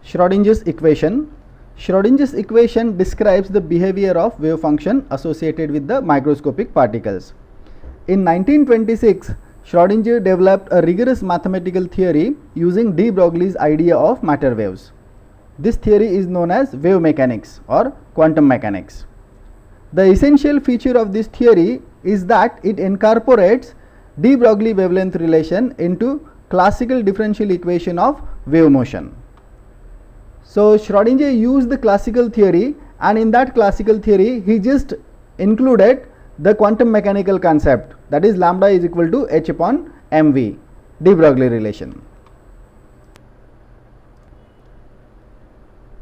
Schrodinger's equation. Schrodinger's equation describes the behavior of wave function associated with the microscopic particles. In 1926, Schrodinger developed a rigorous mathematical theory using de Broglie's idea of matter waves. This theory is known as wave mechanics or quantum mechanics. The essential feature of this theory is that it incorporates de Broglie wavelength relation into classical differential equation of wave motion. So Schrodinger used the classical theory, and in that classical theory he just included the quantum mechanical concept, that is lambda is equal to h upon mv, de Broglie relation.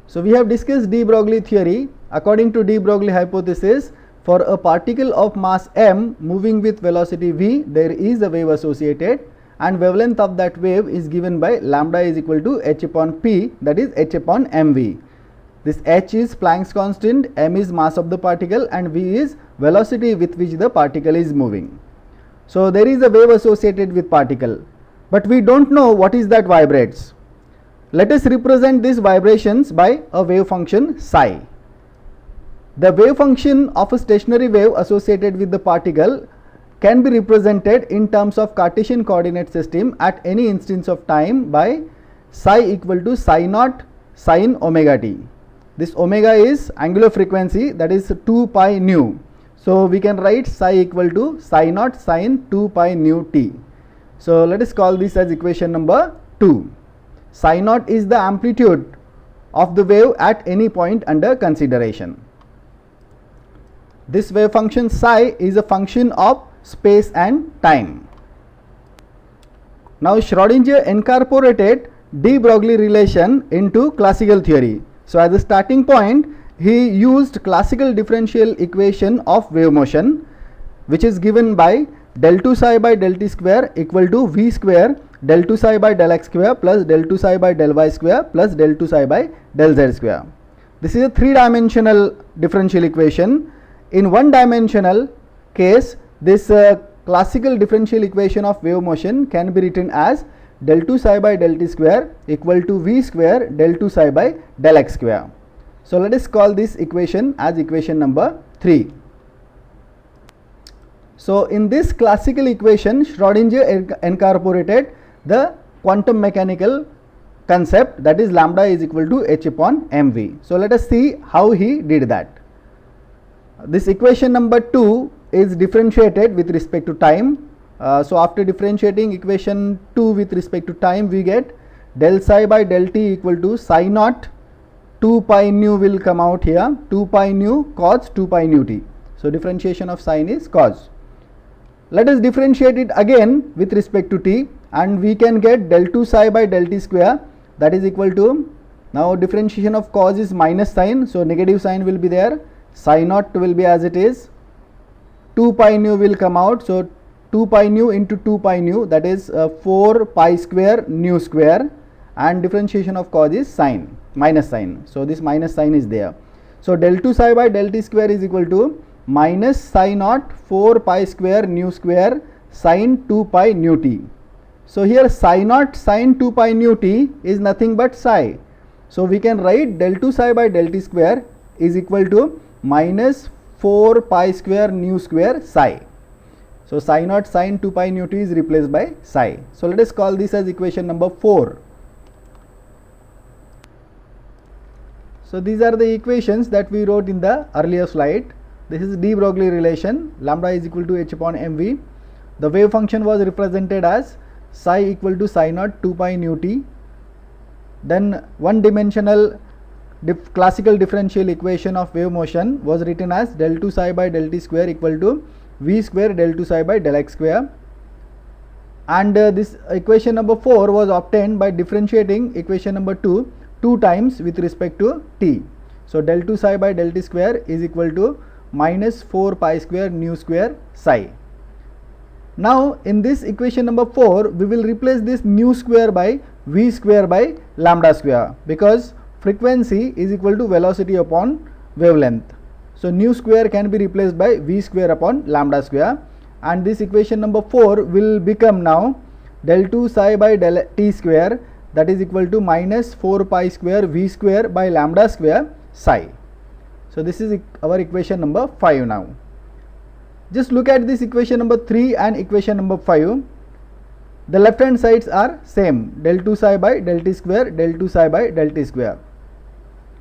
So we have discussed de Broglie theory. According to de Broglie hypothesis, for a particle of mass m moving with velocity v, there is a wave associated, and wavelength of that wave is given by lambda is equal to h upon p, that is h upon mv. This h is Planck's constant, m is mass of the particle, and v is velocity with which the particle is moving. So there is a wave associated with particle, but we don't know what is that vibrates. Let us represent these vibrations by a wave function psi. The wave function of a stationary wave associated with the particle can be represented in terms of Cartesian coordinate system at any instance of time by psi equal to psi naught sin omega t. This omega is angular frequency, that is 2 pi nu. So we can write psi equal to psi naught sin 2 pi nu t. So let us call this as equation number 2. Psi naught is the amplitude of the wave at any point under consideration. This wave function psi is a function of space and time. Now Schrodinger incorporated de Broglie relation into classical theory. So as a starting point, he used classical differential equation of wave motion, which is given by del 2 psi by del t square equal to v square del 2 psi by del x square plus del 2 psi by del y square plus del 2 psi by del z square. This is a three-dimensional differential equation. In one-dimensional case, this classical differential equation of wave motion can be written as del 2 psi by del t square equal to v square del 2 psi by del x square. So let us call this equation as equation number 3. So in this classical equation, Schrodinger incorporated the quantum mechanical concept, that is lambda is equal to h upon mv. So let us see how he did that. This equation number 2 is differentiated with respect to time. So after differentiating equation 2 with respect to time, we get del psi by del t equal to psi naught 2 pi nu will come out here, 2 pi nu cos 2 pi nu t. So differentiation of sine is cos. Let us differentiate it again with respect to t, and we can get del 2 psi by del t square, that is equal to, now differentiation of cos is minus sign, so negative sign will be there, psi naught will be as it is, 2 pi nu will come out, so 2 pi nu into 2 pi nu, that is 4 pi square nu square, and differentiation of cos is sine, minus sign, so this minus sign is there. So del 2 psi by del t square is equal to minus psi naught 4 pi square nu square sin 2 pi nu t. So here psi naught sin 2 pi nu t is nothing but psi. So we can write del 2 psi by del t square is equal to minus 4 pi square nu square psi. So psi naught sin 2 pi nu t is replaced by psi. So let us call this as equation number 4. So these are the equations that we wrote in the earlier slide. This is de Broglie relation, lambda is equal to h upon mv. The wave function was represented as psi equal to psi naught 2 pi nu t. Then one dimensional classical differential equation of wave motion was written as del 2 psi by del t square equal to v square del 2 psi by del x square. And this equation number 4 was obtained by differentiating equation number 2 times with respect to t. So del 2 psi by del t square is equal to minus 4 pi square nu square psi. Now in this equation number 4, we will replace this nu square by v square by lambda square, because frequency is equal to velocity upon wavelength. So nu square can be replaced by v square upon lambda square, and this equation number 4 will become now del 2 psi by del t square, that is equal to minus 4 pi square v square by lambda square psi. So this is our equation number 5 now. Just look at this equation number 3 and equation number 5. The left hand sides are same, del 2 psi by del t square, del 2 psi by del t square.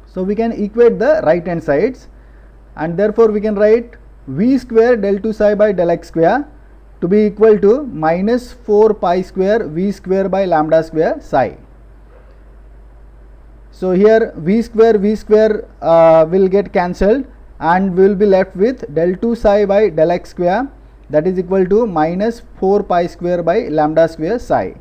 So we can equate the right hand sides, and therefore we can write v square del 2 psi by del x square to be equal to minus 4 pi square v square by lambda square psi. So here v square will get cancelled, and we will be left with del 2 psi by del x square, that is equal to minus 4 pi square by lambda square psi.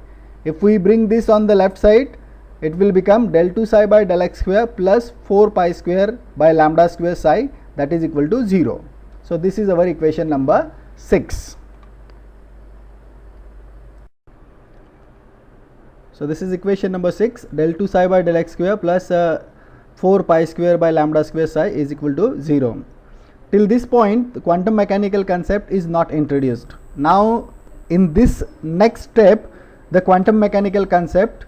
If we bring this on the left side, it will become del 2 psi by del x square plus 4 pi square by lambda square psi, that is equal to 0. So this is our equation number 6. So this is equation number 6, del 2 psi by del x square plus 4 pi square by lambda square psi is equal to 0. Till this point, the quantum mechanical concept is not introduced. Now in this next step, the quantum mechanical concept,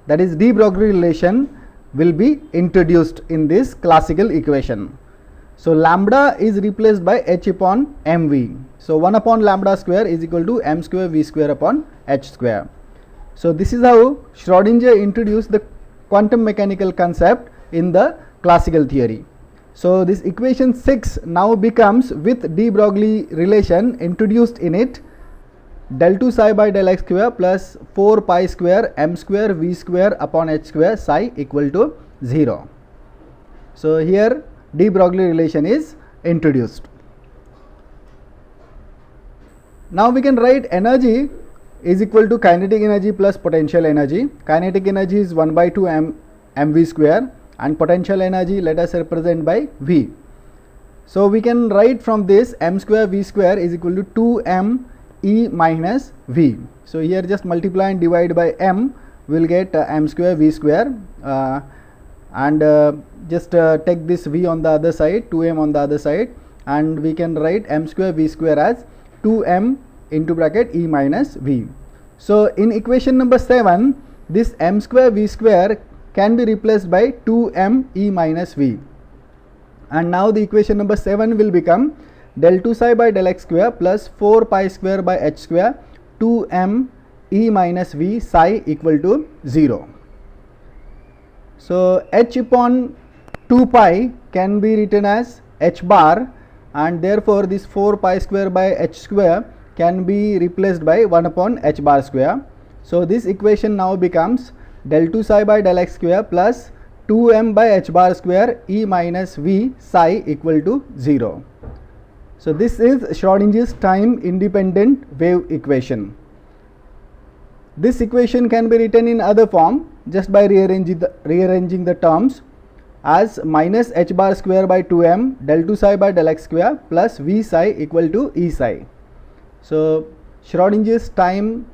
that is de Broglie relation, will be introduced in this classical equation. So lambda is replaced by h upon mv. So 1 upon lambda square is equal to m square v square upon h square. So this is how Schrodinger introduced the quantum mechanical concept in the classical theory. So this equation 6 now becomes, with de Broglie relation introduced in it, del 2 psi by del x square plus 4 pi square m square v square upon h square psi equal to 0. So here de Broglie relation is introduced. Now we can write energy is equal to kinetic energy plus potential energy. Kinetic energy is 1 by 2 mv square, and potential energy let us represent by v. So we can write from this m square v square is equal to 2m e minus v. So here just multiply and divide by m, we will get m square v square, and just take this v on the other side, 2m on the other side, and we can write m square v square as 2m into bracket e minus v. So in equation number 7, this m square v square can be replaced by 2m e minus v, and now the equation number 7 will become del 2 psi by del x square plus 4 pi square by h square 2m e minus v psi equal to 0. So h upon 2 pi can be written as h bar, and therefore this 4 pi square by h square can be replaced by 1 upon h bar square. So this equation now becomes del 2 psi by del x square plus 2m by h bar square e minus v psi equal to 0. So this is Schrodinger's time independent wave equation. This equation can be written in other form just by rearranging the terms as minus h bar square by 2m del 2 psi by del x square plus v psi equal to e psi. So Schrodinger's time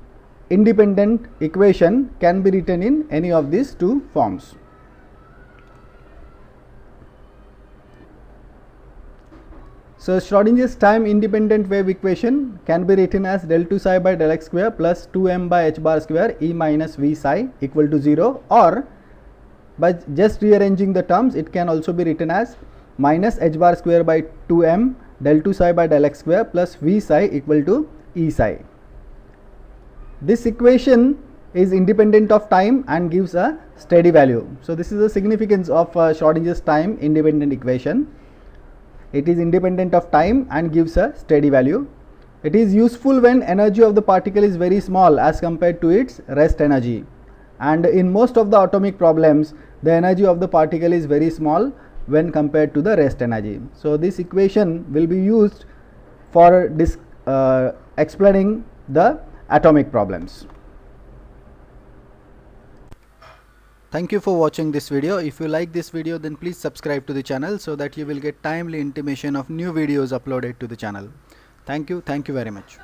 independent equation can be written in any of these two forms. So Schrodinger's time independent wave equation can be written as del 2 psi by del x square plus 2m by h bar square e minus v psi equal to 0, or by just rearranging the terms it can also be written as minus h bar square by 2m del 2 psi by del x square plus v psi equal to e psi. This equation is independent of time and gives a steady value. So this is the significance of Schrodinger's time independent equation. It is independent of time and gives a steady value. It is useful when energy of the particle is very small as compared to its rest energy, and in most of the atomic problems the energy of the particle is very small when compared to the rest energy. So this equation will be used for explaining the atomic problems. Thank you for watching this video. If you like this video, then please subscribe to the channel so that you will get timely intimation of new videos uploaded to the channel. Thank you very much.